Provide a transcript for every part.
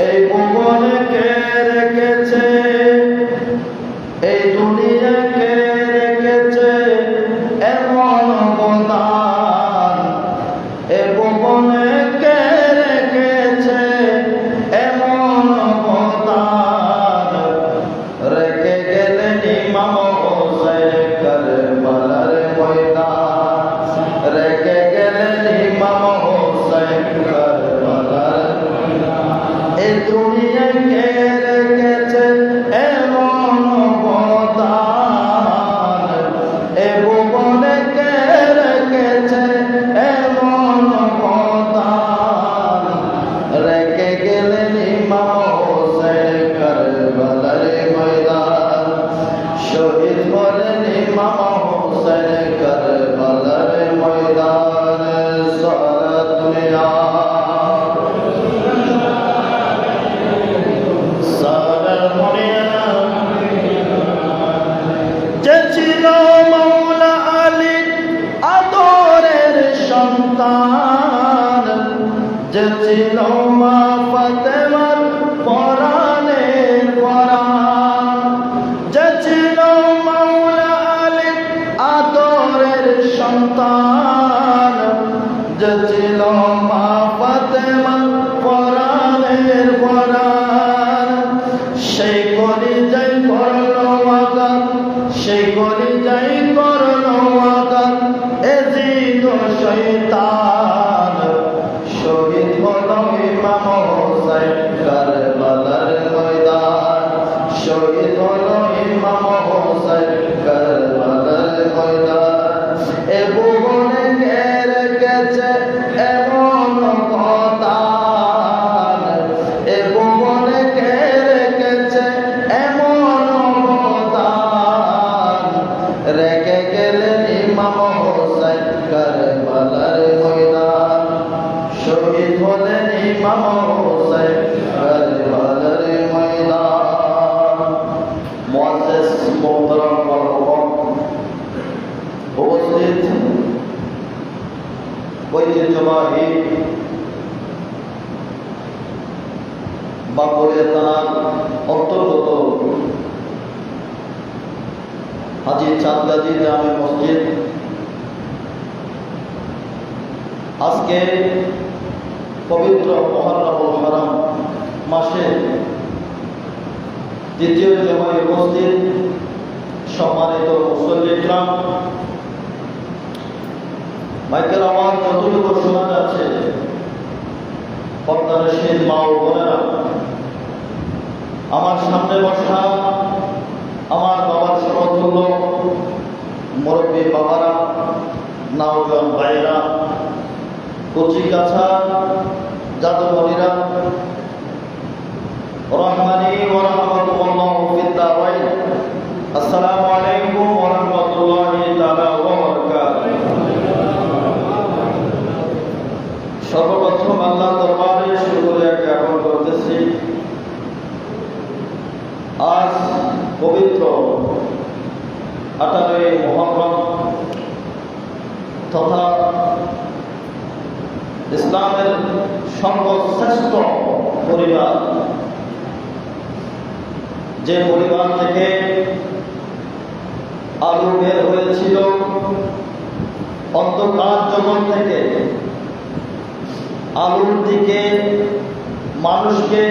এই ভুবনে কে রেখেছে, এই দুনিয়া কে রেখেছে এমন অবদান। এই ভুবনে কে রেখেছে এমন অবদান। রেখে গেলেন ইমাম হোসেন কারবালার ময়দান। রেখে গেলেন ইমাম হোসেন কারবালার ময়দান। এই দুনিয়া কে রেখেছে এমন অবদান। এ ভুবনে কে রেখেছে এমন অবদান। রেখে গেলেন ইমাম হোসেন কারবালার ময়দান। শহীদ হলেন ইমাম হোসেন কারবালার ময়দান। সারা দুনিয়া যে ছিল মৌলা আলীর আদরের সন্তান, যে ছিল মা ফাতেমার পরাণের পরাণ। যে ছিল মৌলা আলীর আদরের সন্তান, যে ছিল মা ফাতেমার পরাণের পরাণ। সেই কলিজাই করলো আঘাত, সেই কলিজাই করলো আঘাত এজিদ শয়তান। শহীদ হলো ইমাম হোসেন কারবালার ময়দান। শহীদ হলো ইমাম হোসেন কারবালার ময়দান। এ ভুবনে কে রেখেছে এমন অবদান। এ ভুবনে কে রেখেছে এমন অবদান। রেখে গেলেন ইমাম হোসেন কারবালার ময়দান। শহীদ হলেন ইমাম হোসেন কারবালার ময়দান। মুআজ্জিজ মোহতারাম উপস্থিত ঐতিহ্যবাহী বাঁকুড়া থানার অন্তর্গত হাজী চাঁদগাজী জামে মসজিদ। আজকে পবিত্র মুহররমুল হারাম মাসে দ্বিতীয় জমায় উপস্থিত সম্মানিত মুসল্লিগণ, মাইকের আওয়াজ যতটুকু শোনা যাচ্ছে, পর্দানশীল মা ও বোনেরা, আমার সামনে বসা আমার বাবার সমতুল্য মুরব্বী বাবারা, নওজোয়ান ভাইরা, কচি কাছা জাদুমণিরা, রহমানি ওয়া রাহমাতুল্লাহি ফিদ দারাইন। আসসালামু আলাইকুম ওয়া রাহমাতুল্লাহি তাআলা ওয়া বারাকাতুহু। সর্বপ্রথম আল্লাহর দরবারে শুকরিয়া জ্ঞাপন করতেছি। আজ পবিত্র 18 মুহররম তথা ইসলামের সর্বশ্রেষ্ঠ পরিবার, যে পরিবার থেকে আলো বের হয়েছিল অন্ধকার জগৎ থেকে আলোর দিকে মানুষকে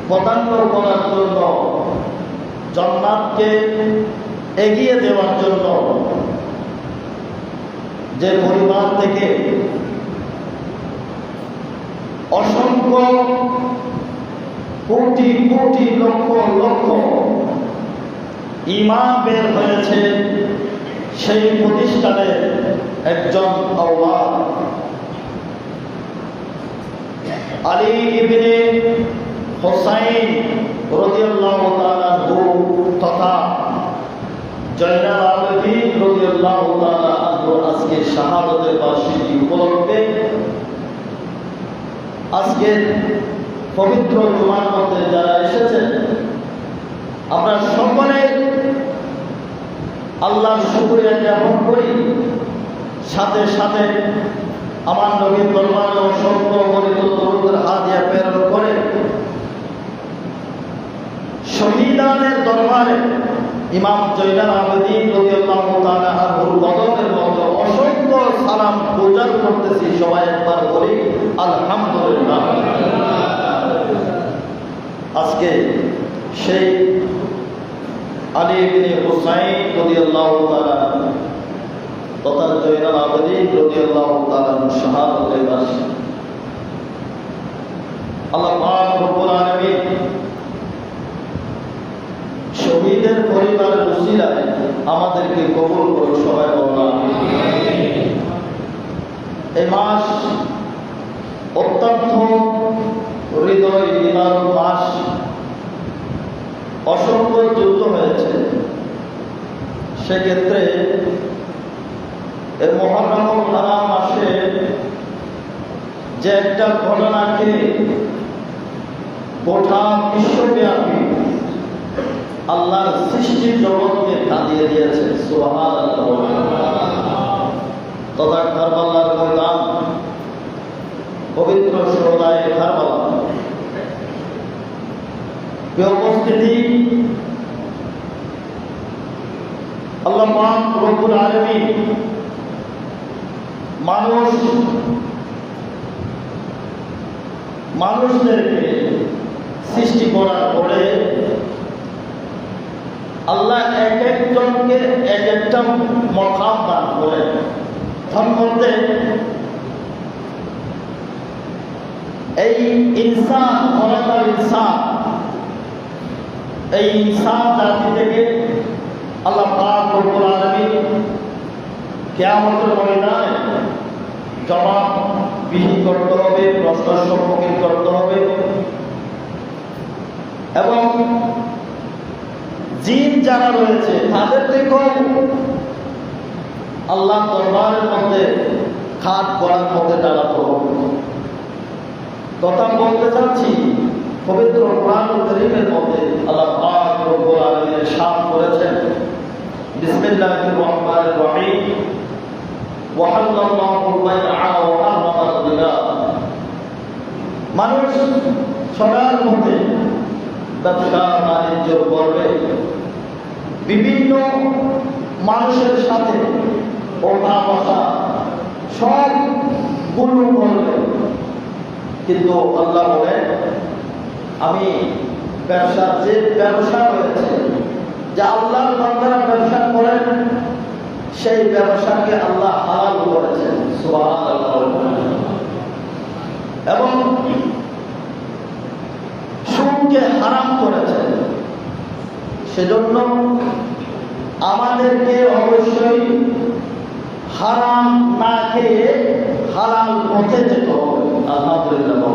পদাঙ্কর করার জন্য, জান্নাতকে এগিয়ে দেওয়ার জন্য, যে পরিবার থেকে অসংখ্য কোটি কোটি লক্ষ লক্ষ ইমাম বের হয়েছে, সেই প্রতিষ্ঠানের একজন আওলাদ আলী ইবনে হুসাইন রাদিয়াল্লাহু তাআলা আনহু তথা জয়নাল আবেদীন রাদিয়াল্লাহু তাআলা আনহু আজকে শাহাদাতের বার্ষিকী উপলক্ষে আজকে পবিত্র জুমার মধ্যে যারা এসেছেন, আমরা সকলে আল্লাহর শুকরিয়া জ্ঞাপন করি। সাথে সাথে আমার নবীর দরবারে অসংখ্য গণিত ইমাম জয়নুল আবেদিন রাদিয়াল্লাহু তাআলা আনহুর কদমের মধ্যে অসংখ্য সালাম পূজন করতেছি। সবাই একবার বলি আলহামদুলিল্লাহ। আজকে সেই আলী ইবনে হুসাইন রাদিয়াল্লাহু তাআলা তথা জয়নুল আবেদিন রাদিয়াল্লাহু তাআলা শাহাদাতের বাসী। আল্লাহ পাক রব্বুল আলামিন শহীদের পরিবারের উসিলায় আমাদেরকে কবুল করুন। সবাই বললাম এই মাস অত্যন্ত হৃদয় নিবারক মাস। অসংখ্য যুদ্ধ হয়েছে, সেক্ষেত্রে এই মুহররম হারাম মাসে যে একটা ঘটনাকে গোটা বিশ্বব্যাপী আল্লাহর সৃষ্টি জগৎকে কাঁদিয়ে দিয়েছে। সুবহানাল্লাহ। তথা কারবালার ময়দান, পবিত্র সোহদায়ে কারবালা। উপস্থিতি, আল্লাহ পাক রব্বুল আলামিন মানুষদেরকে সৃষ্টি করার পরে আল্লাহ এক একজনকে এক একটা মকাম দান করেন। তার মধ্যে এই ইনসান খলাকাল ইনসান, এই ইনসান জাতি থেকে আল্লাহ পাক রব্বুল আলামিন কিয়ামতের ময়দানে জবাবদিহি করতে হবে, প্রশ্নের সম্মুখীন করতে হবে এবং জিন যারা রয়েছে তাদের থেকেও আল্লাহ দরবারের মধ্যে খাট করার মধ্যে দাঁড়াতে হবে। কথা বলতে চাচ্ছি, পবিত্র কোরআনুল কারীমের মধ্যে আল্লাহ পাক রব্বুল আলামিন ইরশাদ করেছেন, বিসমিল্লাহির রহমানির রহিম, ওয়াহাল্লাল্লাহু বাইআ ওয়া হারামাল রিবা। মানুষ সবার মধ্যে ব্যবসা বাণিজ্য করবে, বিভিন্ন মানুষের সাথে ওঠা বসা সব গুলো করবে, কিন্তু আল্লাহ বলেন আমি ব্যবসা, যে ব্যবসা রয়েছে, যা আল্লাহর বান্দারা ব্যবসা করেন, সেই ব্যবসাকে আল্লাহ হালাল করেছেন। সুবহানাল্লাহ। এবং সুদকে হারাম করেছেন। সেজন্য আমাদেরকে অবশ্যই হারাম না খেয়ে হালাল পথে যেতে হবে। আলহামদুলিল্লাহ।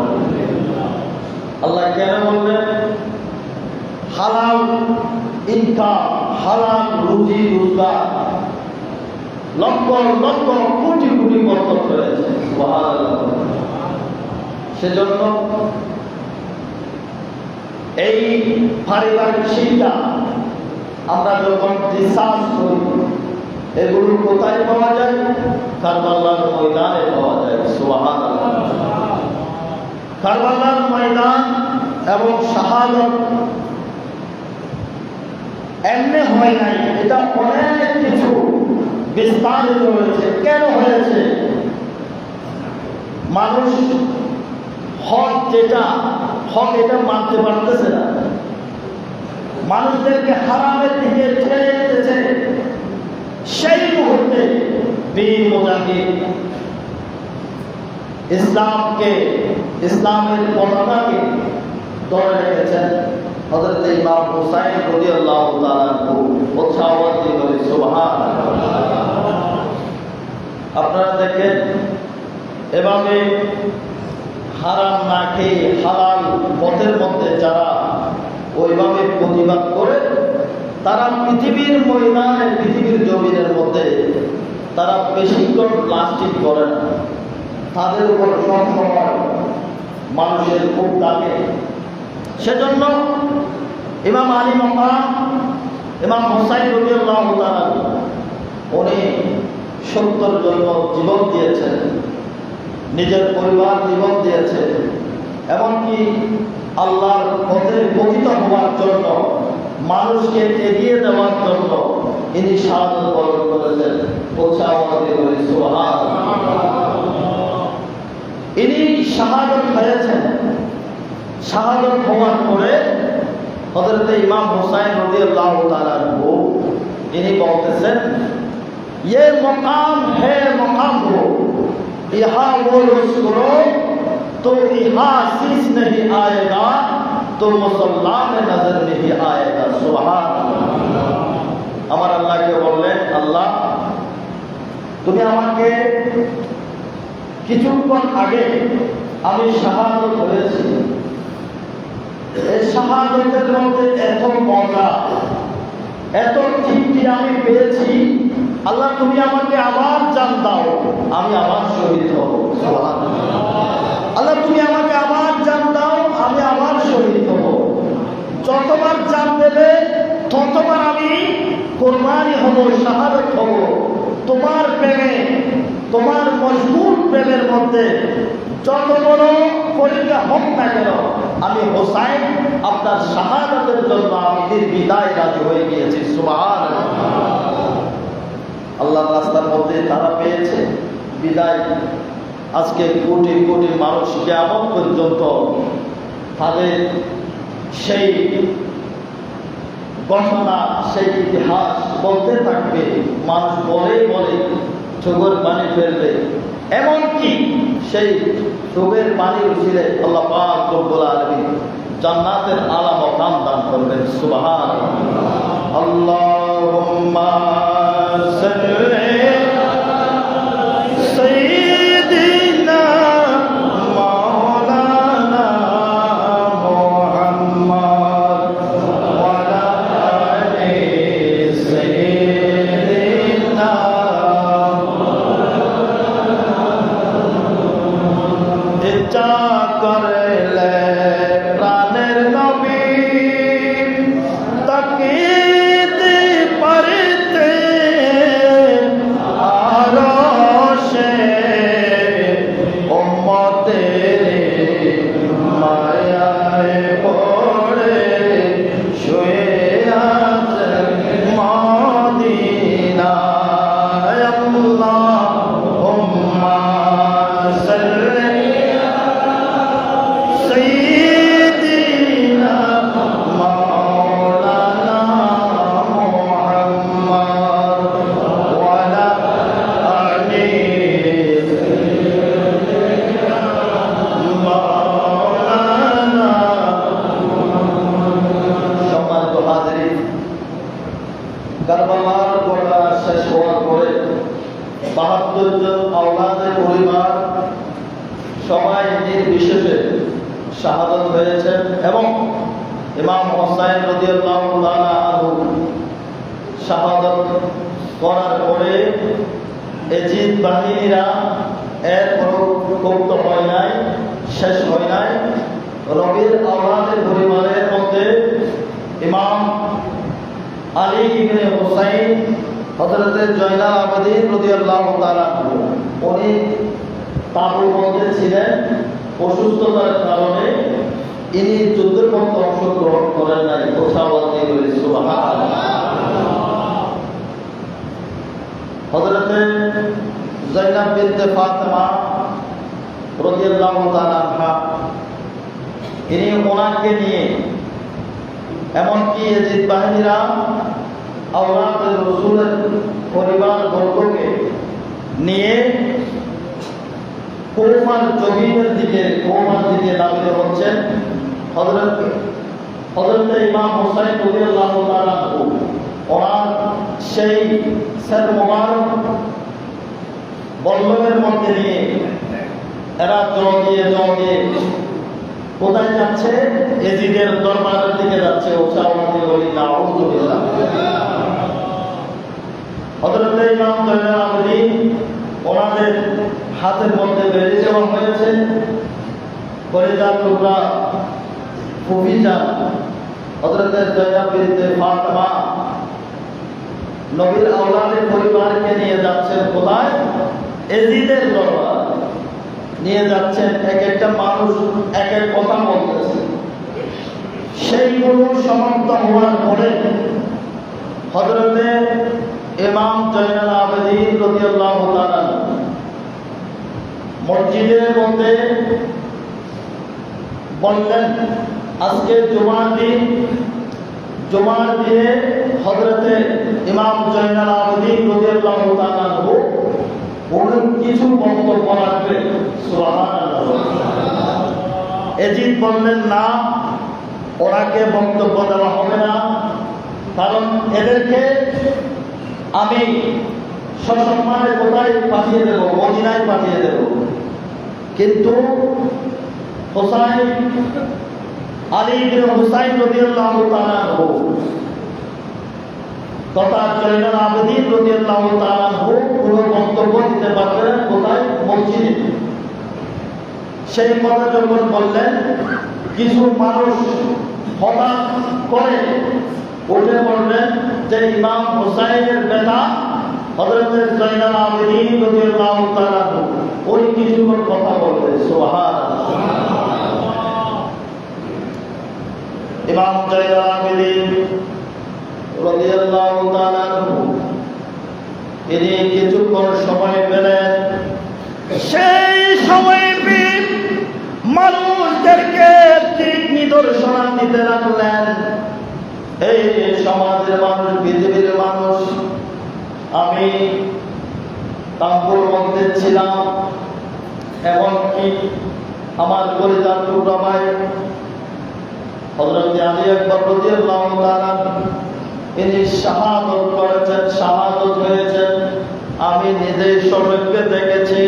আল্লাহ কেন বললেন হালাল ইনকাম, হালাল রুজি রোজগার লক্ষ লক্ষ কোটি কোটি বরকত রয়েছে। সুবহানাল্লাহ। সেজন্য এই পারিবারিক শিক্ষা আমরা যখন রিসার্চ করি, এগুলো কোথায় পাওয়া যায়? কারবালার ময়দানে পাওয়া যায়। সুবহানাল্লাহ। কারবালার ময়দান এবং শাহাদাত এমনি হয় নাই, এটা অনেক কিছু বিস্তারিত হয়েছে। কেন হয়েছে? মানুষ হক, যেটা হক, এটা মানতে পারতেছে না। মানুষদেরকে হারামের দিকে ঠেলে দিতেছে। সেই মুহূর্তে বীর মুজাহিদ ইসলামকে, ইসলামের পতাকাকে ধরে রেখেছেন। হযরত ইমাম হুসাইন রাদিয়াল্লাহু তাআলা আনহু উৎসাহ দিয়ে বলে সুবহানাল্লাহ। আপনারা দেখেন এভাবে হারাম না খেয়ে হালাল পথের মধ্যে যারা ওইভাবে প্রতিবাদ করে, তারা পৃথিবীর ময়দানে, পৃথিবীর জমিনের মধ্যে তারা বেশিক্ষণ প্লাস্টিক করে না। তাদের উপর সবসময় মানুষের খুব লাগে। সেজন্য ইমাম আলী মাকাম, ইমাম হুসাইন রাদিয়াল্লাহু তাআলা উনি সত্যের জন্য জীবন দিয়েছেন, নিজের পরিবার জীবন দিয়েছে, এমনকি আল্লাহর পথে পতিত হওয়ার জন্য মানুষকে এগিয়ে দেওয়ার জন্য ইনি শাহাদাত বরণ করেছেন। ইনি শাহাদাত হয়েছেন। শাহাদাত হওয়ার পরে হযরত ইমাম হুসাইন রাদিয়াল্লাহু তাআলা আনহু इन्हीं बोलते से ये मकाम है मकाम हो, यहाँ वो रोज करो तो यहाँ शीश नहीं आएगा तो मुसल्ला में नजर नहीं आएगा। सुभान আমার আল্লাহকে বললেন, আল্লাহ তুমি আমাকে কিছুক্ষণ আগে আমি শাহাদাত হয়েছি, এই শাহাদাতের মধ্যে এত মজা এত তৃপ্তি আমি পেয়েছি, আল্লাহ তুমি আমাকে আবার জান দাও, আমি আবার শহীদ হব। আল্লাহ তুমি আমাকে আবার জান দাও, আমি আবার শহীদ হব। যতবার জান দেবে ততবার আমি কোরবানি হব, শাহাদাত হব তোমার প্রেমে, তোমার মজবুত প্রেমের মধ্যে। যত বড় পরীক্ষা হোক না কেন আমি হোসাইন আপনার শাহাদাতের জন্য আমি নির্বিদায় রাজি হয়ে গিয়েছি। সুবহানাল্লাহ। আল্লাহর রাস্তার মধ্যে তারা পেয়েছে বিদায়। আজকে কোটি কোটি মানুষ কিয়ামত পর্যন্ত তাদের সেই ঘটনা সেই ইতিহাস বলতে থাকবে। মানুষ বলে বলে চোখের পানি ফেলবে, এমনকি সেই চোখের পানি উঠিলে আল্লাহ পাক রব্বুল আলামিন জান্নাতের আলা মাকাম দান করবেন। সুবহানাল্লাহ। আল্লাহুম্মা সাল্লি সাইয়্যিদিনা মাওলানা মুহাম্মদ ওয়া আলা আলি সাইয়্যিদিনা। ইচ্ছা করলে প্রাণের নবী তাকিতে পারতে আরশে উম্মতের মায়ায় পড়ে শুয়ে আছেন মদিনায়। আল্লাহুম্মা সাল্লি সাইয়্যিদিনা মাওলানা মুহাম্মদ ওয়া আলা আলি মাওলানা। সম্মানিত হাজিরিন, কারবালার গোটা শেষ হওয়ার পরে ৭২ জন আওলাদের পরিবার সবাই নির্বিশেষে শাহাদাত হয়েছেন এবং ইমাম হুসাইন রাদিয়াল্লাহু তাআলা আনহু শাহাদাত করার পরে এজিদ বাহিনীরা এরপরও ক্ষুব্ধ হয় নাই, শেষ হয় নাই। রবির আওলাদের পরিবারের মধ্যে ইমাম আলী ইবনে হুসাইন হযরত জয়নাল আবেদিন রাদিয়াল্লাহু তাআলা আনহু উনি তাঁবুর মধ্যে ছিলেন। অসুস্থতার কারণে ইনি যুদ্ধের মধ্যে অংশগ্রহণ করেন নাই। কোথাও সুবহানাল্লাহ। হযরত যায়েনাব বিনতে ফাতেমা রাদিয়াল্লাহু তাআলা আনহা ইনি ওনাকে নিয়ে এমনকি এজিদ বাহিনীরা আওলাদ রাসূলের পরিবার বর্গকে নিয়ে কুফার জমিনের দিকে নামিত হচ্ছেন। হযরত ইমাম হুসাইন রাদিয়াল্লাহু তাআলা আনহু ওনার সেই সর মুবারক বল্লমের মধ্যে নিয়ে এরা জড়িয়ে কোথায় যাচ্ছে? এজিদের দরবারের দিকে যাচ্ছে। হযরত ইমাম জয়নাল আবেদিন ওনাদের হাতের মধ্যে বেড়ে যাওয়া হয়েছে। কলিজার টুকরা ফুফিজা হযরত যায়েনাব বিনতে ফাতেমা নবীর আওলাদের পরিবারকে নিয়ে যাচ্ছেন কোথায়? এজিদের দরবার নিয়ে যাচ্ছেন। এক একটা মানুষ এক এক কথা বলতেছে। সেইগুলো সমাপ্ত হওয়ার পরে হযরতে ইমাম জয়নুল আবেদিন রাদিয়াল্লাহু তাআলা মসজিদের মধ্যে বললেন, আজকে জুমার দিনে হযরতে ইমাম জয়নুল আবেদিন রাদিয়াল্লাহু তাআলা ওনার কিছু বক্তব্য রাখবে। সুবহানাল্লাহ। এজিদ বললেন, না, ওনাকে বক্তব্য দেওয়া হবে না, কারণ এদেরকে আমি সসম্মানে কোথায় পাঠিয়ে দেব, মদিনায় পাঠিয়ে দেব। কিন্তু হুসাইন, আলী ইবনে হুসাইন রাদিয়াল্লাহু তাআলা তথা জয়নুল আবেদিন রাদিয়াল্লাহু তাআলা কোনো বক্তব্য দিতে পারবে না, কোথায়? মসজিদে। সেই কথা যখন বললেন, কিছু মানুষ হঠাৎ করে উঠে পড়লেন যে ইমাম হুসাইনের বেটা হযরত জয়নুল আবেদিন রাদিয়াল্লাহু তাআলা ওই কিছুক্ষণ কথা বলবে। সুবহানাল্লাহ। ইমাম জয়নুল আবেদিন রাদিয়াল্লাহু তাআলা তিনি কিছুক্ষণ সময় পেলেন। সেই সময় মানুষদেরকে ঠিক নিদর্শন দিতে লাগলেন, এই সমাজের মানুষ, পৃথিবীর মানুষ, আমি তাম্বুর মধ্যে ছিলাম, এমনকি আমার কলিজার টুকরা ভাই হযরত আলী আকবর রাদিয়াল্লাহু তাআলা তিনি শাহাদত করেছেন, শাহাদত হয়েছেন, আমি নিজেই চোখে দেখেছি।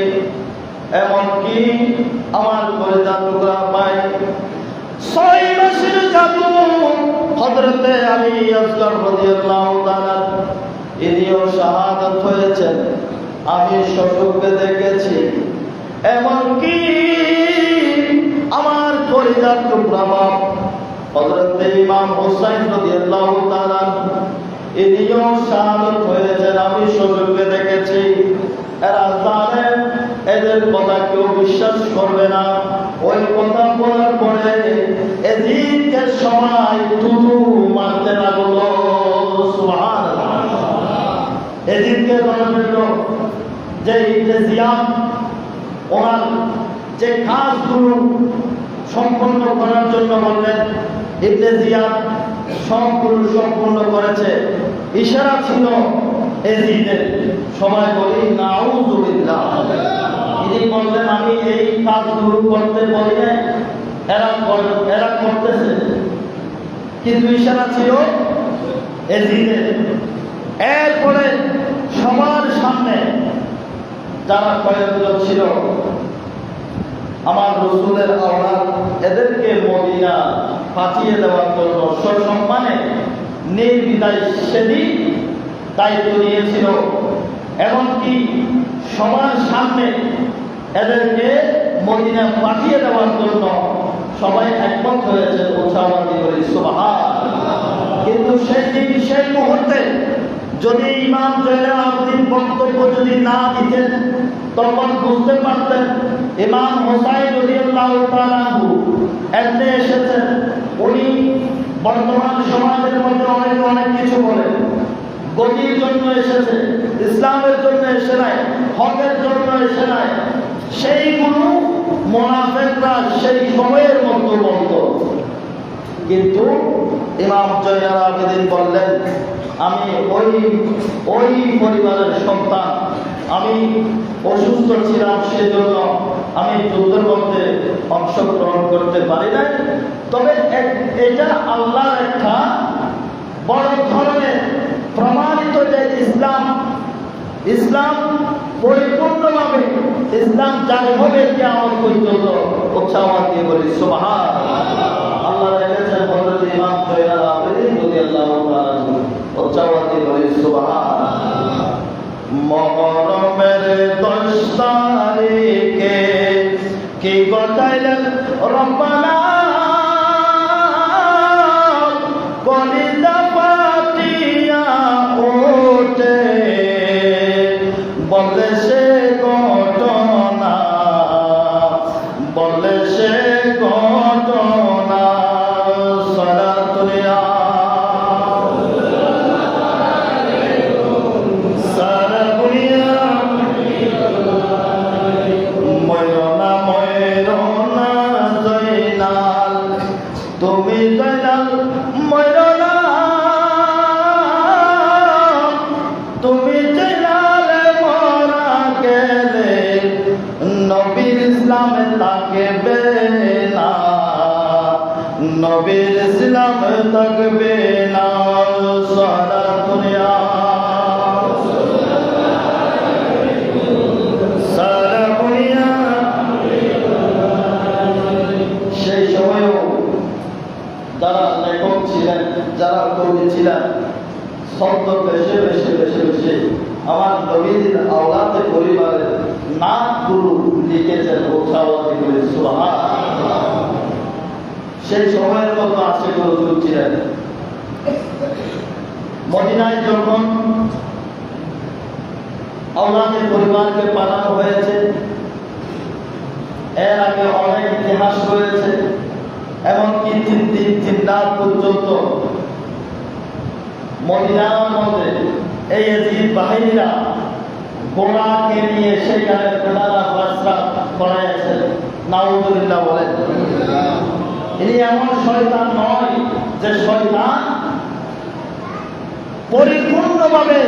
এমনকি আমার কলিজার টুকরা ভাই 6 মাসের জাদু হযরত আলী আসগর রাদিয়াল্লাহু তাআলা ইনিও শাহাদত হয়েছেন, আমি চোখে দেখেছি। এমনকি আমার কলিজার টুকরা বাপ হযরত ইমাম হুসাইন রাদিয়াল্লাহু তাআলা ইনিও শাহাদত হয়েছেন, আমি চোখে দেখেছি। এরা জানে এদের কথা কেউ বিশ্বাস করবে না। ওই কথা বলার পরে এদিকে সবাই তুতু মারতে লাগলো। সুবহানাল্লাহ। এদিকে বলা হইল যে ইবনে জিয়াদ ওনার যে কাজগুলো সম্পন্ন করার জন্য বললেন, ইবনে জিয়াদ সবগুলো সম্পূর্ণ করেছে। ইশারা ছিল এজিদের। সবাই বলি নাউযুবিল্লাহ। তিনি বললেন, আমি এই কাজগুলো করতে বলি না, এরা করতেছে, কিন্তু ইশারা ছিল এজিদের। এরপরে সবার সামনে যারা কয়েকজন ছিল আমার রাসূলের আওলাদ, এদেরকে মদিনা পাঠিয়ে দেওয়ার জন্য সসম্মানে নির্বিধায় সেদিন দায়িত্ব নিয়েছিল। এমনকি সবার সামনে এদেরকে মদিনা পাঠিয়ে দেওয়ার জন্য সবাই একমত হয়েছে। উৎসাহবাদী করি সুবহানাল্লাহ। কিন্তু সেই দিন, সেই মুহূর্তে যদি ইমাম জয়নুল আবেদিন বক্তব্য যদি না দিতেন, তখন বুঝতে পারতেন ইমাম হুসাইন রাদিয়াল্লাহু তাআলা এমনি এসেছেন। উনি বর্তমান সমাজের মধ্যে অনেক কিছু বলেন, গতির জন্য এসেছে, ইসলামের জন্য এসে নাই, হকের জন্য এসে নাই। সেইগুলো মুনাফিকরা সেই সময়ের মধ্যে বলতো। কিন্তু ইমাম জয়নুল আবেদিন বললেন, আমি ওই পরিবারের সন্তান, আমি অসুস্থ ছিলাম, সেজন্য আমি যুদ্ধের মধ্যে অংশগ্রহণ করতে পারি নাই। তবে এটা আল্লাহর একটা বড় ধরনের প্রমাণিত যে ইসলাম পরিপূর্ণভাবে ইসলাম জারি হবে কিয়ামত পর্যন্ত। উৎসাহবাদ দিয়ে বলি সুবহানাল্লাহ। আল্লাহ রেখেছেন হযরত ইমাম জয়নুল আবেদিন রাদিয়াল্লাহু তাআলা। উৎসাহবাদ দিয়ে বলি সুবহানাল্লাহ। মুহররমের 10 তারিখে কি ঘটাইলেন রব্বানা, কলিজা ফাটিয়া ওঠে বলে সে ঘটনা, বলে সে ঘটনা। নবীর ইসলাম থাকবে না সারা দুনিয়া, সারা দুনিয়া। সেই সময়ও যারা লেখক ছিলেন, যারা কবি ছিলেন, শব্দ বেশি বেশি বেশি বেশি আমার নবীর আওলাদে পরিবারের নামগুলো লিখেছেন উৎসাহবাদী করে সুবহানাল্লাহ। সেই সময়ের মতো আশিক রাসূল ছিলেন। মদিনায় যখন আওলাদে পরিবারকে পাঠানো হয়েছে, এর আগে অনেক ইতিহাস রয়েছে, এমনকি 3 দিন 3 রাত পর্যন্ত মদিনার মধ্যে এই ইয়াজিদ বাহিনীরা ঘোড়াকে নিয়ে সেখানে ঘোড়ারা ফাসরা করাইছেন। নাউযুবিল্লাহ বলেন। ইনি এমন শয়তান নয় যে শয়তান পরিপূর্ণভাবে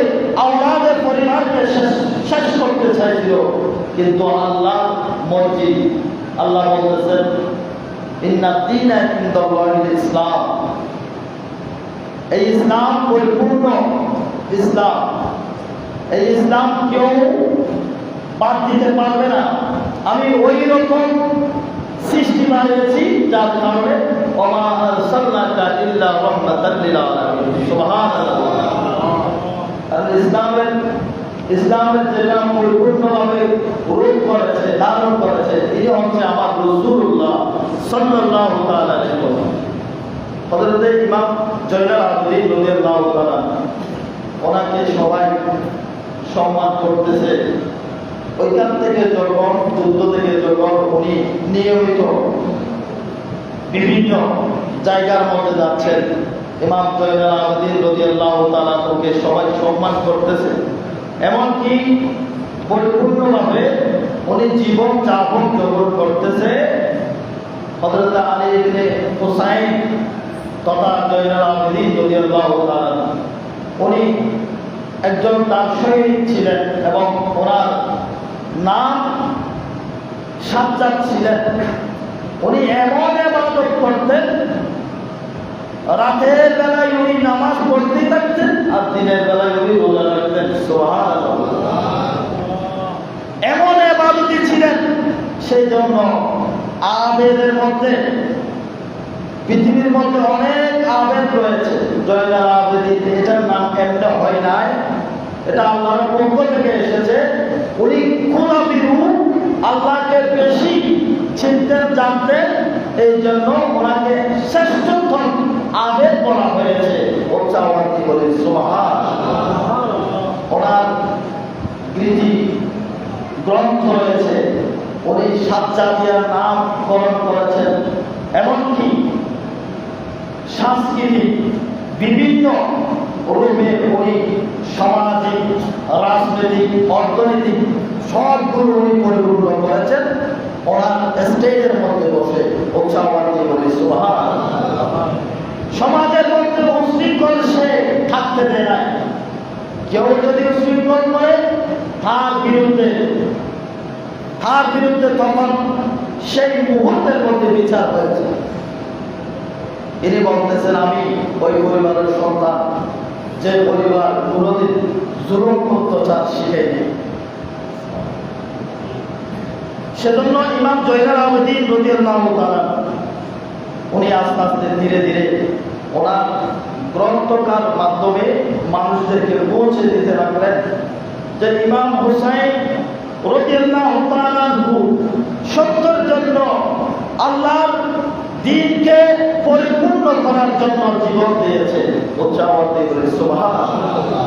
আওলাদের পরিবারকে শেষ করতে চাইছিল, কিন্তু আল্লাহ মর্জি। আল্লাহ বলতেছেন ইন্না দীনা ইনদাল্লাহিল ইসলাম, এই ইসলাম পরিপূর্ণ ইসলাম। এই ইসলাম কেউ বাদ দিতে পারবে না। আমি ওই রকম সৃষ্টি বানিয়েছি যার কারণে ওমা আরসালনাকা ইল্লা রাহমাতাল লিল আলামিন। সুবহানাল্লাহ। আর ইসলামের যেটা পরিপূর্ণভাবে রূপ করেছে, ধারণ করেছে, এই হচ্ছে আমার রাসূলুল্লাহ সাল্লাল্লাহু তাআলা আলাইহি ওয়াসাল্লাম। হযরত ইমাম জয়নুল আবেদিন রাদিয়াল্লাহু তাআলা, ওনাকে সবাই সম্মান করতেছে। ওইখান থেকে যখন যুদ্ধ থেকে যখন উনি নিয়মিত বিভিন্ন জায়গার মধ্যে যাচ্ছেন, ইমাম জয়নুল আবেদিন রাদিয়াল্লাহু তাআলা ওকে সবাই সম্মান করতেছে। এমনকি পরিপূর্ণভাবে উনি জীবন যাপন করতেছে। হযরত আলী ইবনে হুসাইন তথা জয়নুল আবেদিন রাদিয়াল্লাহু তাআলা, উনি একজন দার্শনিক ছিলেন এবং ওনার নাম সাজ্জাদ ছিলেন। উনি এমন ইবাদত করতেন, রাতের বেলায় উনি নামাজ পড়তে থাকতেন আর দিনের বেলায় উনি রোজা রাখতেন। সুবহানাল্লাহ। এমন ইবাদতী ছিলেন। সেই জন্য আবেদের মধ্যে, পৃথিবীর মধ্যে অনেক আবেদ রয়েছে। জয়নুল আবেদিন এটার নাম একটা হয় নাই, এটা আল্লাহর পক্ষ থেকে এসেছে। উনি কুলাবিরু, আল্লাহকে বেশি চিনতেন, জানতেন, এই জন্য ওনাকে শ্রেষ্ঠতম আবেদ বলা হয়েছে। উচ্চারণটি বলে সুবহানাল্লাহ। ওনার কৃতি গ্রন্থ রয়েছে, উনি সাজ্জাদিয়ার নামকরণ করেছেন। এমনকি সাংস্কৃতিক বিভিন্ন রূপে উনি সামাজিক, রাজনৈতিক, অর্থনৈতিক সবগুলো উনি পরিপূর্ণ করেছেন ওনার স্টেজের মধ্যে বসে। উচ্চারণটি বলে সুবহানাল্লাহ। সমাজের মধ্যে উশৃঙ্খল সে থাকতে দেয় না। কেউ যদি উশৃঙ্খল করে তার বিরুদ্ধে তখন সেই মুহূর্তের মধ্যে বিচার হয়েছে। ইনি বলতেছেন আমি ওই পরিবারের সন্তান, যে পরিবার কোনদিন জুলুম অত্যাচার শিখেনি। সেজন্য ইমাম জয়নুল আবেদিন রাদিয়াল্লাহু তাআলা উনি আস্তে আস্তে ধীরে ধীরে ওনার গ্রন্থকার মাধ্যমে মানুষদেরকে পৌঁছে দিতে লাগলেন যে ইমাম হুসাইন রাদিয়াল্লাহু তাআলা সত্যের জন্য, আল্লাহর দ্বীনকে পরিপূর্ণ করার জন্য জীবন দিয়েছে। উচ্চারণটি বলে সুবহানাল্লাহ।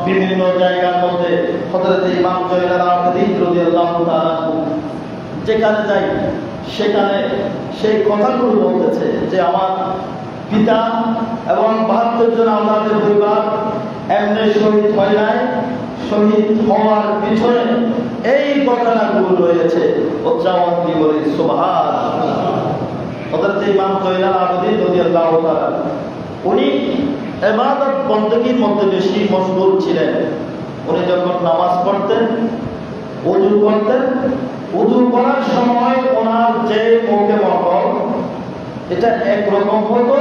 বিভিন্ন জায়গার মধ্যে হযরত ইমাম জয়নুল আবেদিন রাদিয়াল্লাহু তাআলা যেখানে যাই সেখানে সেই কথাগুলো বলতেছে যে আমার পিতা এবং 72 জন আমাদের পরিবার এমনি শহীদ হয় নাই, শহীদ হওয়ার পিছনে এই ঘটনাগুলো রয়েছে। উচ্চারণটি বলে সুবহানাল্লাহ। হযরত ইমাম জয়নুল আবেদিন রাদিয়াল্লাহু তাআলা উনি ইবাদত বندگির মধ্যে বেশি মশগুল ছিলেন। উনি যখন নামাজ পড়তেন, ওযু করতেন, ওযু করার সময় ওনার যে মুখে মহল এটা একরকম হতো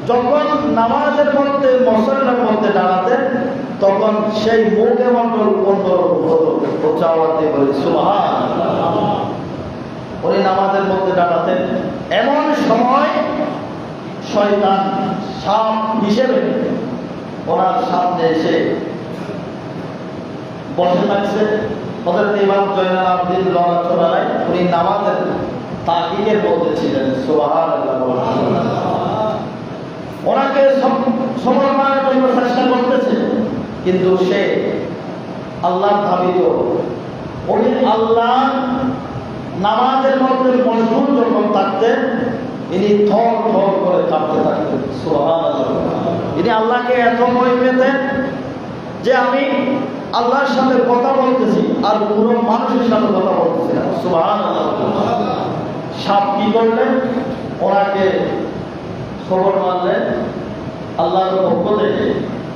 যখন নামাজের মধ্যে মুসল্লার মধ্যে দাঁড়াতেন তখন সেই মুখে মন্ডল অন্যরকম হতো। ও চাওয়াতে বলে সুবহানাল্লাহ। উনি নামাজের মধ্যে দাঁড়াতেন, এমন সময় শয়তান সাপ হিসেবে ওনার সামনে এসে বসে থাকছে। হযরত ইমাম জয়নুল আবেদিন লড়াচড়ায় উনি নামাজের তাকিদের মধ্যে ছিলেন। সুবহানাল্লাহ। ওনাকে সমর্পণের জন্য চেষ্টা করতেছে, কিন্তু সে আল্লাহ ধাবিত। উনি আল্লাহ নামাজের মধ্যে মশগুল যখন থাকতেন ইনি থর থর করে কাঁপতে থাকতেন। সুবহানাল্লাহ। ইনি আল্লাহকে এত ভয় পেতেন যে আমি আল্লাহর সাথে কথা বলতেছি আর কোনো মানুষের সাথে কথা বলতেছি না। সুবহানাল্লাহ। সাপ কি করলেন? ওনাকে খবর মারলেন আল্লাহর পক্ষ থেকে।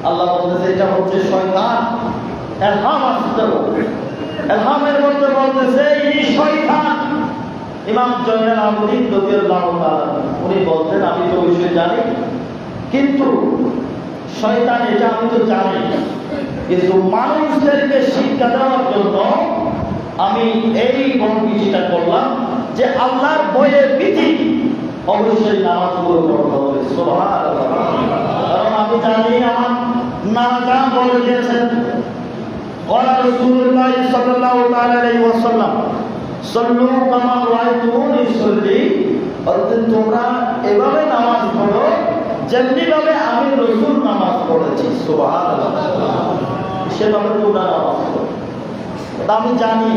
আল্লাহ বলতেছে এটা হচ্ছে শয়তান, ইলহাম আসতে। ইলহামের মধ্যে বলতেছে এই শয়তান। ইমাম জয়নুল আবেদিন রাদিয়াল্লাহু তাআলা উনি বলতেন আমি তো বিষয় জানি, কিন্তু শয়তান এটা আমি তো জানি, কিন্তু মানুষদেরকে শিক্ষা দেওয়ার জন্য আমি এই বঙ্গিটা করলাম যে আল্লাহর ভয়ের ভীতি অবশ্যই নামাজ পড়ে পড়তে হবে। সুবহানাল্লাহ। কারণ আমি জানি আমার নানা বলে দিয়েছেন ওয়া রাসূলুল্লাহ সাল্লাল্লাহু আলাইহি ওয়াসাল্লাম সাল্লু কামা রাআইতুমুনি উসাল্লি, অর্থাৎ তোমরা এভাবে নামাজ পড়ো যেমনি ভাবে আমি রাসূল নামাজ পড়েছি। সুবহানাল্লাহ। সেভাবে তোমরা নামাজ পড়ো। আমি জানি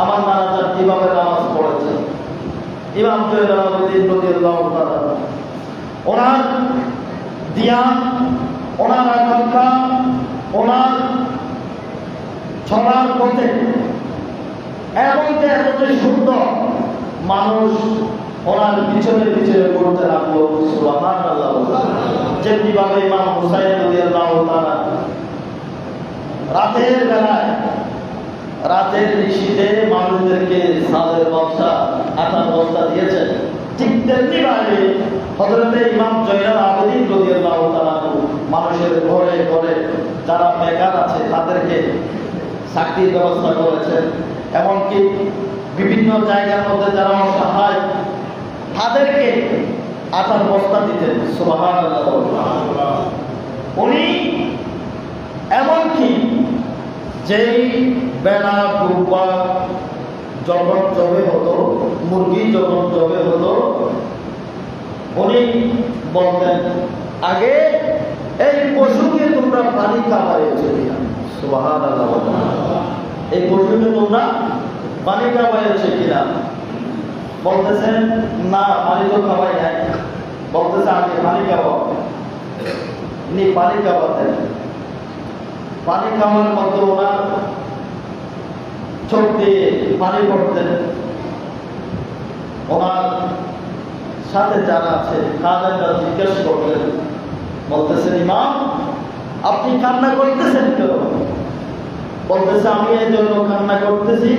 আমার নানাজান কিভাবে নামাজ পড়েছে। ইমাম জয়নুল আবেদিন রাদিয়াল্লাহু তাআলা ওনার ধ্যান, ওনার আকাঙ্ক্ষা, ওনার ছড়ার পথে এমনকি এত সুন্দর মানুষ ওনার পিছনে পিছনে ঘুরতে লাগলো। সুবহানাল্লাহ। যেমনি ভাবে ইমাম হুসাইন রাদিয়াল্লাহু তাআলা রাতের বেলায় রাতের নিশীথে মানুষদেরকে সাদের বস্তা আটার বস্তা দিয়েছেন, ঠিক তেমনি ভাবে হযরত ইমাম জয়নুল আবেদিন রাদিয়াল্লাহু তাআলা মানুষের ঘরে ঘরে যারা বেকার আছে তাদেরকে চাকরির ব্যবস্থা করেছেন। এমনকি বিভিন্ন জায়গার মধ্যে যারা অসহায় তাদেরকে আটার বস্তা দিতেন। সুবহানাল্লাহ। উনি এমনকি যেই বেলা ডুবা যখন জবে হতো, মুরগি যখন জবে হতো, উনি বলতেন আগে এই পশুকে তোমরা পানি খাওয়াইছো কিনা। সুবহানাল্লাহ। এই পশুকে তোমরা পানি খাওয়াইছো কিনা? বলতেছেন না পানি তো খাওয়াই নাই। বলতেছে আগে পানি খাওয়াও। উনি পানি খাওয়াতেন। পানি খাওয়ার মধ্যে ওনার চোখ দিয়ে পানি পড়তেন। ওনার সাথে যারা আছে তাদেরটা জিজ্ঞেস করতেন, বলতেছেন ইমাম আপনি কান্না করতেছেন কেন? বলতেছে আমি এই জন্য কান্না করতেছি,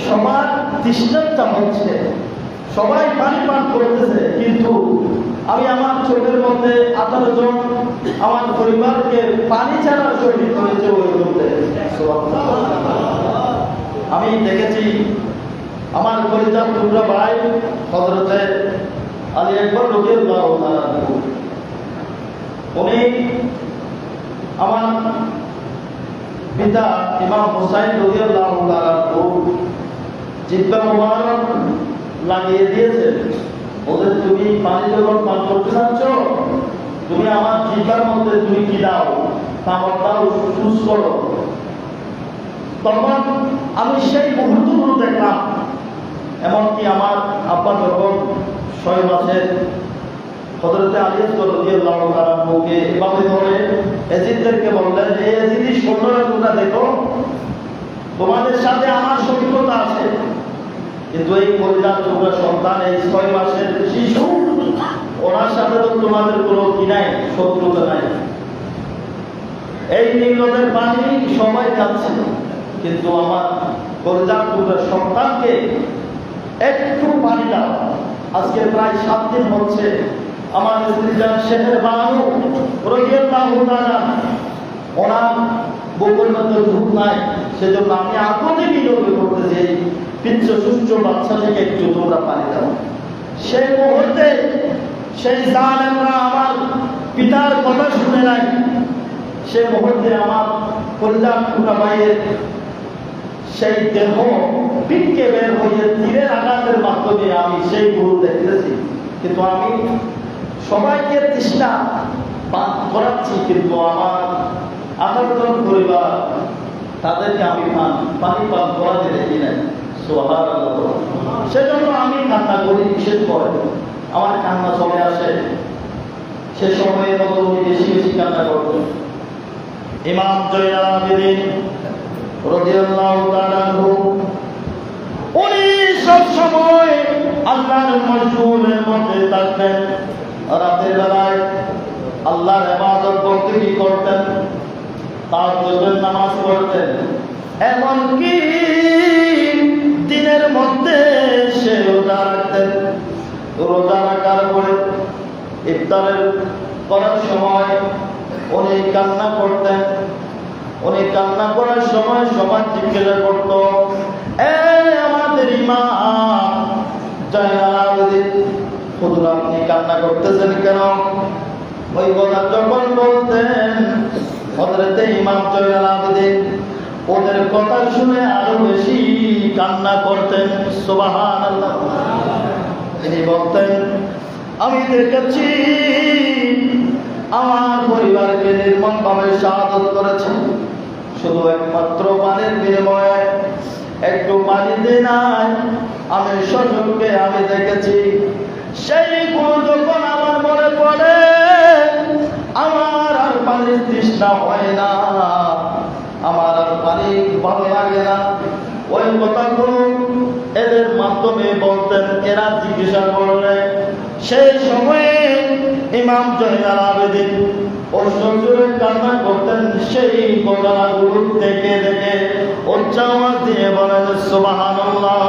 সবার তৃষ্ণাটা হচ্ছে, সবাই পানি পান করতেছে, কিন্তু আমি আমার চোখের মধ্যে 18 জন আমার পরিবারকে পানি ছাড়া শহীদ করেছে ওই করতে। আমি দেখেছি আমার পরিবার টুকরা ভাই হযরতে আলী আকবর রাদিয়াল্লাহু তাআলা উনি আমার পিতা ইমাম হুসাইন রাদিয়াল্লাহু তাআলা জিহ্বা মুবারক লাগিয়ে দিয়েছেন। ওদের তুমি পানি যখন পান করতে চাচ্ছ তুমি আমার জিহ্বার মধ্যে তুমি কি দাও, কামড় দাও, চুজ করো। তখন আমি সেই মুহূর্তগুলো দেখলাম। এমনকি আমার আব্বা যখন 6 মাসের হযরতে আলী আকবর রাদিয়াল্লাহু তাআলা মুখে এভাবে ধরে এজিদদেরকে বললেন যে এজিদি সৈন্যরা তোমরা দেখো তোমাদের সাথে আমার শত্রুতা আছে, কিন্তু এই পরিবার তোমরা সন্তান এই 6 মাসের শিশু ওনার সাথে তো তোমাদের কোনো কি নাই, শত্রুতা নাই। এই নীলনদের পানি সবাই খাচ্ছে, কিন্তু আমার পরিবার তোমরা সন্তানকে একটু পানি দাও, আজকে প্রায় 7 দিন হচ্ছে আমার স্ত্রী যান শেখের বানু রাদিয়াল্লাহু তাআলা ওনার বুকের মধ্যে দুধ নাই, সেজন্য আমি আপনাদের বিনোদন করতে চাই পিচ্ছ সুস্থ বাচ্চা থেকে একটু তোমরা পানি দাও। সেই মুহূর্তে সেই জালেমরা আমার পিতার কথা শুনে নাই। সে মুহূর্তে আমার কল্যাণ টুকরা ভাইয়ের সেই দেহ পিঠকে বের হয়ে তীরের আঘাতের মাধ্যমে আমি সেই গুরু দেখতেছি, কিন্তু আমি সবাইকে তৃষ্ণা পান করাচ্ছি, কিন্তু আমার 18 জন পরিবার তাদেরকে আমি পানি পান করাতে দেখি নাই। সুবহানাল্লাহ। সেজন্য আমি কান্না করি, বিশেষ করে আমার কান্না চলে আসে। সে সময়ের মতো উনি বেশি বেশি কান্না করতেন। ইমাম জয়নুল আবেদিন রাদিয়াল্লাহু তাআলা আনহু উনি সব সময় আল্লাহর মজলুমের মধ্যে থাকতেন। রাতের বেলায় আল্লাহর ইবাদত করতে কি করতেন? তাহাজ্জুদের নামাজ পড়তেন। এমনকি দিনের মধ্যে সে রোজা রাখতেন। রোজা রাখার পরে ইফতারের করার সময় উনি কান্না করতেন। উনি কান্না করার সময় সবাই জিজ্ঞাসা করত, এ আমাদের ইমাম জয়নুল আবেদিন, হুজুর আপনি কান্না করতেছেন কেন? ওই কথা যখন বলতেন হযরত ইমাম জয়নুল আবেদিন ওদের কথা শুনে আরো বেশি কান্না করতেন। সুবহানাল্লাহ। তিনি বলতেন, আমি দেখেছি আমার পরিবারকে নির্মমভাবে শাহাদাত করেছেন, শুধু একমাত্র পানির বিনিময়ে একটু পানি দিয়ে নাই। আমি স্বচক্ষে আমি দেখেছি সেই গুণ যখন আমার মনে পড়ে আমার আর পানির তৃষ্ণা হয় না, আমার আর পানি ভালো লাগে না। ওই কথাগুলো এদের মাধ্যমে বলতেন। এরা জিজ্ঞাসা করলে সেই সময়ে ইমাম জয়নুল আবেদিন অশ্রুজোরে কান্না করতেন। সেই ঘটনাগুলো দেখে দেখে উচ্চারণ দিয়ে বলেন সুবহানাল্লাহ,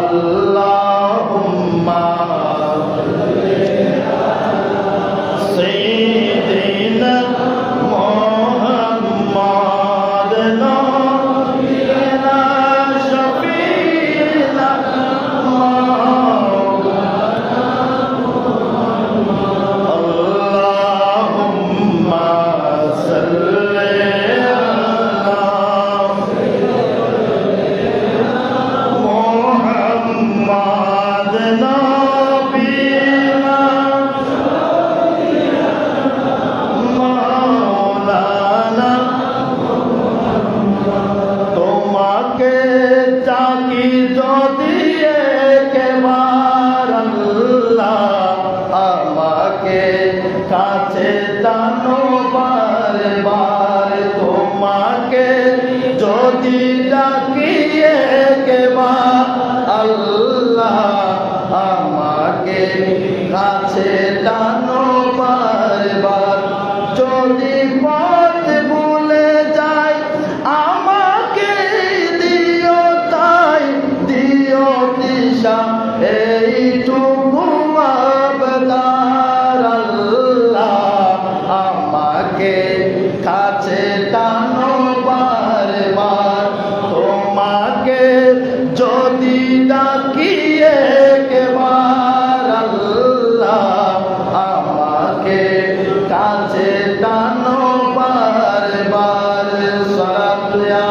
আল্লাহুম্মা সাইয়্যিদিনা মুহাম্মাদ নবিয়িনা শাফিঈনা আল্লাহুম্মা সাল্লি আলা মুহাম্মাদ নবিয়িনা মাওলানা। তোমাকে চাকি যদি একবার আল্লাহ, আমাকে কাছে টানো বারে বারে। তোমাকে যদি ডাকি একবার আল্লাহ, আমাকে কাছে টানো বারে বার। যদি পথ ভুলে যাই আমাকে দিও তাই, দিও দিশা এইটুকু আবদার আল্লাহ, আমাকে কাছে টানো বারে বার। তোমাকে যদি ডাকি একবার আল্লাহ, আমাকে কাছে টানো বারে বার। সালামিয়া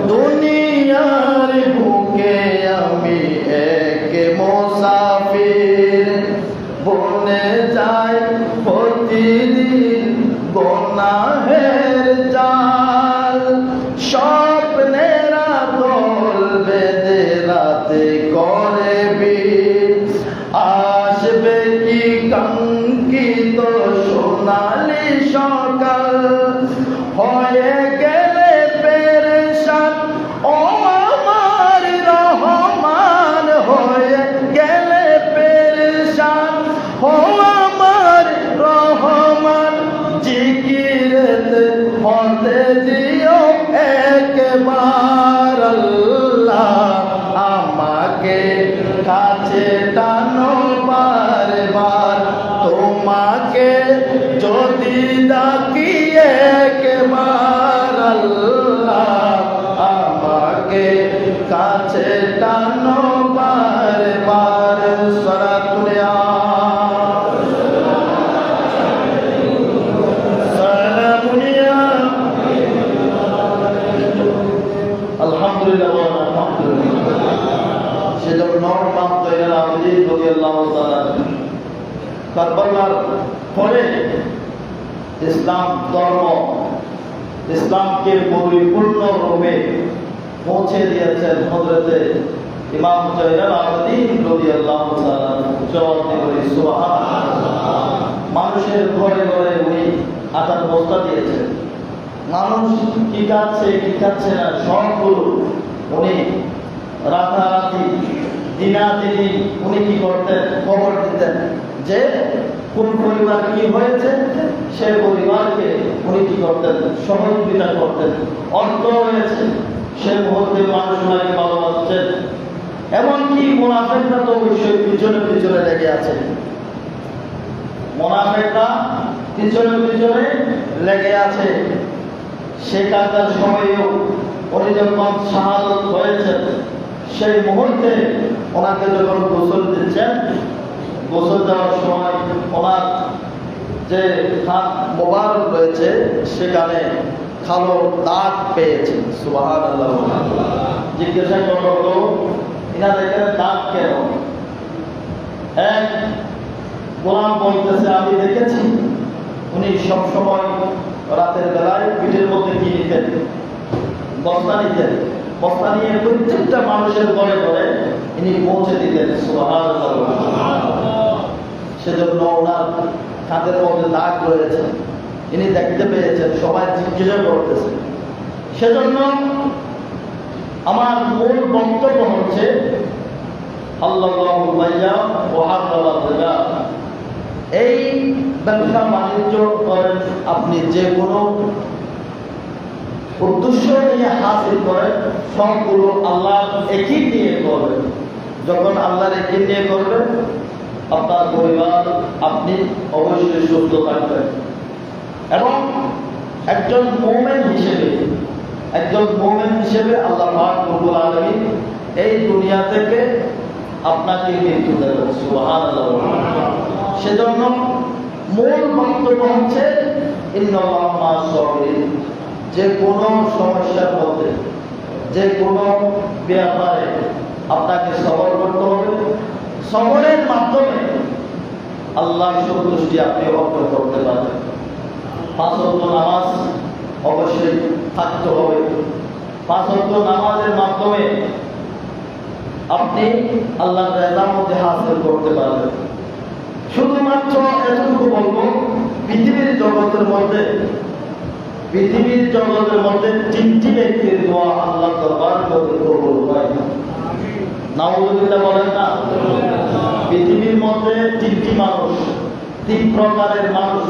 দুনিয়ার বুকে আমি এক মুসাফির, বনে যাই প্রতিদিন গুনাহের জাল। স্বপ্নেরা দল বেঁধে রাতে করে ভিড়, আসবে কি কাঙ্ক্ষিত সোনালি সকাল। হয়ে গেলে পেরেশান ও আমার রহমান, হয়ে গেলে পেরেশান ও আমার রহমান। জিকিরেতে হতে বার আল্লাহ আমাকে কাছে টানো বারবার তোমাকে যদি ডাকি একবার আল্লাহ আমাকে কাছে টানো বারবার সালাতুল আলহামদুলিল্লাহ সেজন্য ইমাম জয়নুল আবেদিন রাদিয়াল্লাহু তাআলা কারবালার পরে ইসলাম ধর্ম ইসলামকে পরিপূর্ণ রূপে পৌঁছে দিয়েছেন হযরতে ইমাম জয়নুল আবেদিন রাদিয়াল্লাহু তাআলা। জবাব দিয়ে সুবহানাল্লাহ। মানুষের ঘরে ঘরে উনি আটার বস্তা দিয়েছেন। মানুষ কি খাচ্ছে না সবগুলো উনি রাতারাতি দিনাদিনী উনি কি করতেন, খবর দিতেন যে কোন পরিবার কি হয়েছে, সে পরিবারকে উনি কি করতেন, সহযোগিতা করতেন। অর্থ হয়েছে সে মুহূর্তে মানুষ ওনাকে ভালোবাসছেন। এমনকি মুনাফিকরা তো অবশ্যই পিছনে পিছনে লেগে আছে, মুনাফিকরা পিছনে পিছনে লেগে আছে। সেখানকার সময়েও উনি যখন শাহাদত হয়েছেন সেই মুহূর্তে ওনাকে যখন গোসল দিচ্ছেন, গোসল দেওয়ার সময় ওনার যে হাত মোবারক রয়েছে সেখানে কালো দাগ পেয়েছেন। সুবহানাল্লাহ। জিজ্ঞাসা করা হলো এনার এখানে দাগ কেন? এক গোলাম বলতেছে আমি দেখেছি উনি সবসময় রাতের বেলায় পিঠের মধ্যে কি নিতেন, বস্তা নিতেন। বস্তা নিয়ে প্রত্যেকটা মানুষের ঘরে ঘরে ইনি পৌঁছে দিতেন। সুবহানাল্লাহ। সেজন্য ওনার কাঁধের মধ্যে দাগ রয়েছে, ইনি দেখতে পেয়েছেন, সবাই জিজ্ঞাসা করতেছে। সেজন্য আমার মূল বক্তব্য হচ্ছে আল্লাহু বাইয়া ওয়া হারামাল রিবা। এই ব্যবসা বাণিজ্য করেন আপনি, যে কোনো উদ্দেশ্য নিয়ে হাসিল করেন, সবগুলো আল্লাহ একই নিয়ে করবেন। যখন আল্লাহর একই নিয়ে করবেন আপনার পরিবার আপনি অবশ্যই সুস্থ থাকবেন। এবং একজন মুমিন হিসেবে আল্লাহ পাক রব্বুল আলামিন এই দুনিয়া থেকে আপনাকে মৃত্যু দেবেন। সুবহানাল্লাহ। সেজন্য মূল বক্তব্য হচ্ছে ইন্নাল্লাহা মা'আস সাবিরিন। যে কোনো সমস্যার মধ্যে, যে কোনো ব্যাপারে আপনাকে সবর করতে হবে। সবরের মাধ্যমে আল্লাহর সন্তুষ্টি আপনি অর্জন করতে পারবেন। 5 ওয়াক্ত নামাজ অবশ্যই থাকতে হবে। 5 ওয়াক্ত নামাজের মাধ্যমে আপনি আল্লাহর রেজামতে হাসিল করতে পারবেন। শুধুমাত্র এতটুকু বলবো, পৃথিবীর জগতের মধ্যে 3টি ব্যক্তির দোয়া আল্লাহ দরবারে কবুল হয়। নাউযুবিল্লাহ বলেন না? পৃথিবীর মধ্যে 3টি মানুষ, 3 প্রকারের মানুষ।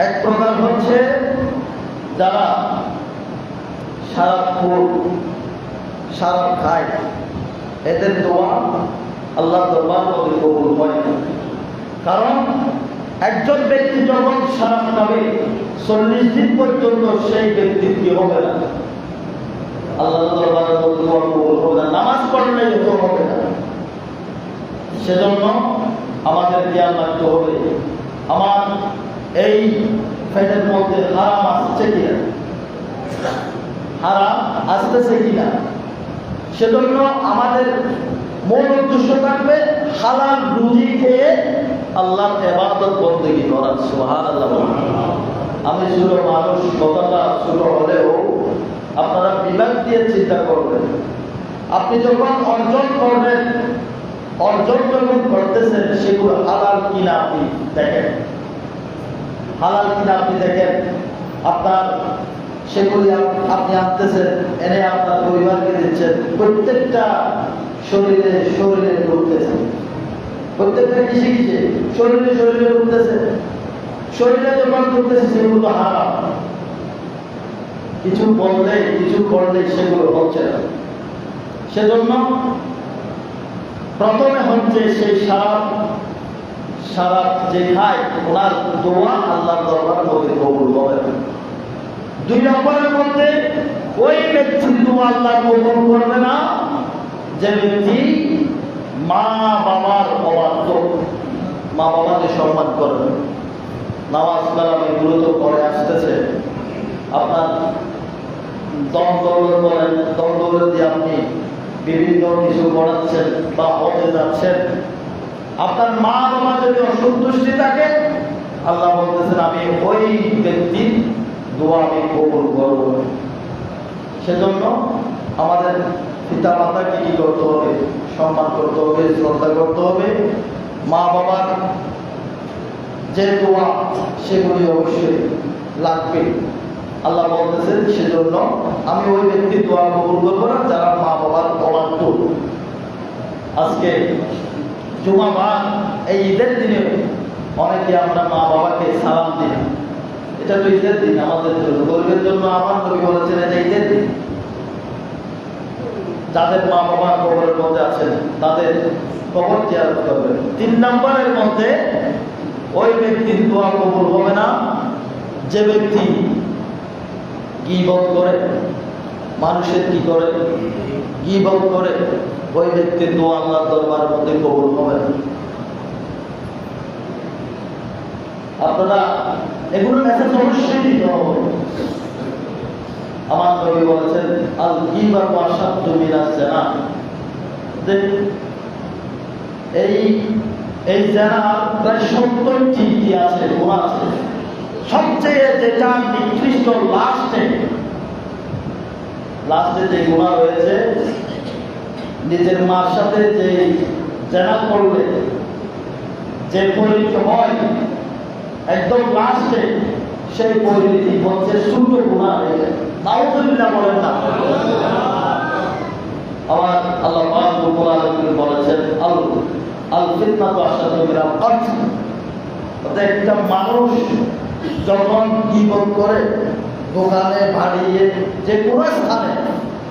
এক প্রকার হচ্ছে যারা শরাব খায়, এদের দোয়া আল্লাহ দরবারে কবুল হয় না। কারণ একজন ব্যক্তি যখন শরাব খাবে 40 দিন পর্যন্ত সেই ব্যক্তি কি হবে না, আল্লাহ দরবারে দোয়া কবুল হবে না, নামাজ পড়লে তো হবে না। সেজন্য আমাদের জ্ঞান রাখতে হবে আমার এই পেটের মধ্যে হারাম আসছে কিনা, হারাম আসতেছে কিনা। সেজন্য আমাদের মূল উদ্দেশ্য থাকবে হালাল রুজি খেয়ে আল্লাহর ইবাদত বন্দেগী করা। সুবহানাল্লাহ। আমি ছোট মানুষ, কথাটা ছোট হলেও আপনারা বিভাগ দিয়ে চিন্তা করবেন। আপনি যখন অর্জন যখন করতেছেন সেগুলো হালাল কিনা আপনি দেখেন, আপনার সেগুলি আপনি আনতেছেন, এনে আপনার পরিবারকে দিচ্ছেন, প্রত্যেকটা শরীরে ঢুকতেছে, প্রত্যেকটা কিসে শরীরে ঢুকতেছে। শরীরে যখন ঢুকতেছে সেগুলো হারাম। কিছু বললে কিছু করলে সেগুলো হচ্ছে না। সেজন্য প্রথমে হচ্ছে সেই সারা যে খায় ওনার দোয়া আল্লাহর দরবার মধ্যে কবুল হবে। 2 নম্বরের মধ্যে ওই ব্যক্তির দোয়া আল্লাহ কবুল করবে না যে ব্যক্তি মা বাবার অবাধ্য, মা বাবাকে সম্মান করবে। নামাজ কালাম এগুলো তো পরে আসতেছে। আপনার দল দিয়ে আপনি বিভিন্ন কিছু করাচ্ছেন বা হতে যাচ্ছেন, আপনার মা বাবা যদি অসন্তুষ্টি থাকে, আল্লাহ বলতেছেন আমি ওই ব্যক্তির দোয়া আমি কবুল করব। সেজন্য আমাদের পিতা মাতাকে কি করতে হবে? সম্মান করতে হবে, শ্রদ্ধা করতে হবে। মা বাবার যে দোয়া সেগুলি অবশ্যই লাগবে। আল্লাহ বলতেছেন সেজন্য আমি ওই ব্যক্তির দোয়া কবুল করবো না যারা মা বাবার অবাধ্য। আজকে জুমাবার এই ঈদের দিনে অনেকে আমরা মা বাবাকে সালাম দিই। এটা তো ঈদের দিন আমাদের জন্য, গরিবের জন্য। আমার নবী বলেছেন এটা ঈদের দিন। যাদের মা বাবা কবরের মধ্যে আছেন তাদের কবর জিয়ারত করবেন। 3 নম্বরের মধ্যে ওই ব্যক্তির দোয়া কবুল হবে না যে ব্যক্তি গীবত করে, মানুষের কি করে গীবত করে, ওই ব্যক্তির দোয়া আল্লাহর দরবারের মধ্যে কবুল হবে না। আপনারা এগুলো মেসেজ অবশ্যই দিতে হবে। আমার নবী বলেছেন আল গীবাতু আশাদ্দু মিনাজ জিনা। এই জিনার প্রায় 70টি কি আছে, গুনাহ আছে। সবচেয়ে যেটা নিকৃষ্ট লাস্টে যে গুনাহ রয়েছে, নিজের মার সাথে যে জিনা করলে যে পরিণতি হয়, একদম লাস্টে সেই পরিণতি হচ্ছে ছোট গুনাহ হয়ে যায়। নাউযুবিল্লাহ বলেন না। আবার আল্লাহ পাক রব্বুল আলামিন বলেছেন আল ফিতনাতু আশাদ্দু মিনাল কতল। একটা মানুষ যখন গীবত করে, দোকানে বাড়িয়ে যে কোনো স্থানে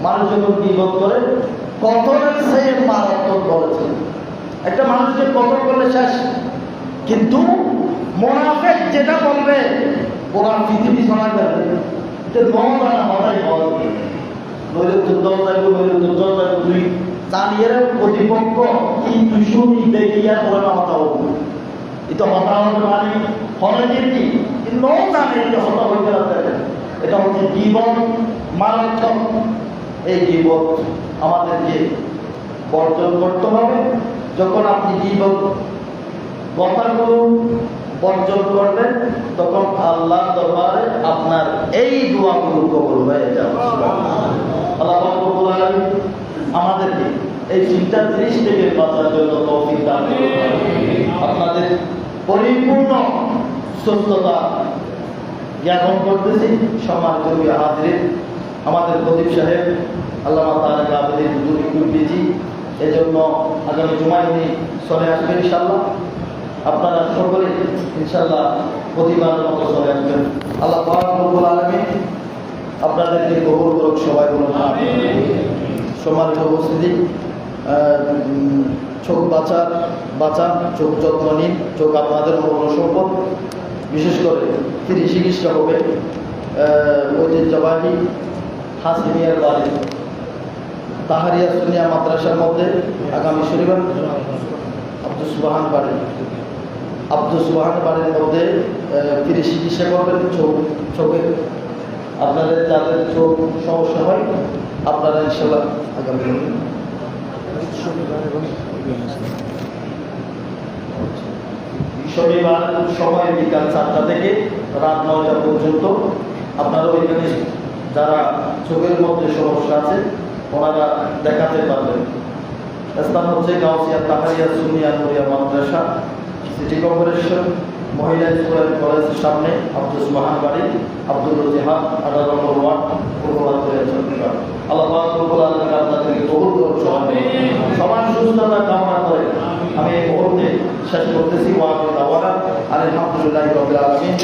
মানুষ যখন গীবত করে, কতলের চেয়ে মারাত্মক বলেছে। একটা মানুষকে কতল করলে শেষ। কিন্তু মুনাফিক যেটা বলবে ওরা পৃথিবী শোনা যাবে যে নয় হওয়াই হয়, নইলে দুর্দল যাইব, নইলে দুর্দল যাইব। তুই চালিয়ে প্রতিপক্ষ এই দুশোনি দেখিয়া তোরা না হতা হব। এটা হতা হবে মানে ফলে যেটি ন জানে এটা হতা হইতে পারে। এটা হচ্ছে জীবন মারাত্মক। এই জীবন আমাদেরকে বর্জন করতে হবে। যখন আপনি জীবন কথাগুলো বর্জন করবেন, তখন আল্লাহর দরবারে আপনার এই দোয়াগুলো কবুল হয়ে যাবে। আল্লাহ রাব্বুল আলামিন আমাদেরকে এই চিন্তা জিনিস থেকে বাঁচার জন্য তৌফিক দান করুন। আপনাদের পরিপূর্ণ সুস্থতা জ্ঞাপন করতেছি। সম্মানিত হাজির, আমাদের খতিব সাহেব আল্লামা তারেক আবেদিন হুজুর এজন্য আগামী জুমায় উনি চলে আসবেন ইনশাআল্লাহ। আপনারা সকলে ইনশাআল্লাহ প্রতিবারের মতো চলে আসবেন। আল্লাহ পাক রব্বুল আলামিন আপনাদেরকে কবুল করুক, সবাই বলুন আমিন। সম্মানিত উপস্থিতি, চোখ বাঁচান, চোখ যত্ন নিন। চোখ আপনাদের অমূল্য সম্পদ। বিশেষ করে ফ্রি চিকিৎসা হবে ঐতিহ্যবাহী হাসিমিয়ার বাড়ি তাহারিয়া সুনিয়া মাদ্রাসার মধ্যে আগামী শনিবার আব্দুস সুবহান বাড়ির মধ্যে ফ্রি চিকিৎসা করবেন চোখে। আপনাদের যাদের চোখ সমস্যা হয় আপনারা ইনশাআল্লাহ আগামী শনিবার সময় বিকাল 4টা থেকে রাত 9টা পর্যন্ত আপনারা ওইখানে যারা চোখের মধ্যে সমস্যা আছে ওনারা দেখাতে পারবেন। স্থান হচ্ছে গাউসিয়া তাহারিয়া সুনিয়া নুরিয়া মাদ্রাসা, সিটি কর্পোরেশন মহিলা স্কুল কলেজের সামনে, আব্দুস সুবহান বাড়ি, আব্দুল রজিহাত 18 নম্বর ওয়ার্ড, পূর্ববাংলা চট্টগ্রাম। আল্লাহ পাক রব্বুল আলামিন আপনাদেরকে কবুল করুন। সবার সুস্থতা কামনা করে আমি এই মুহূর্তে শেষ করতেছি। ওয়া আলহামদুলিল্লাহি রাব্বিল আলামিন।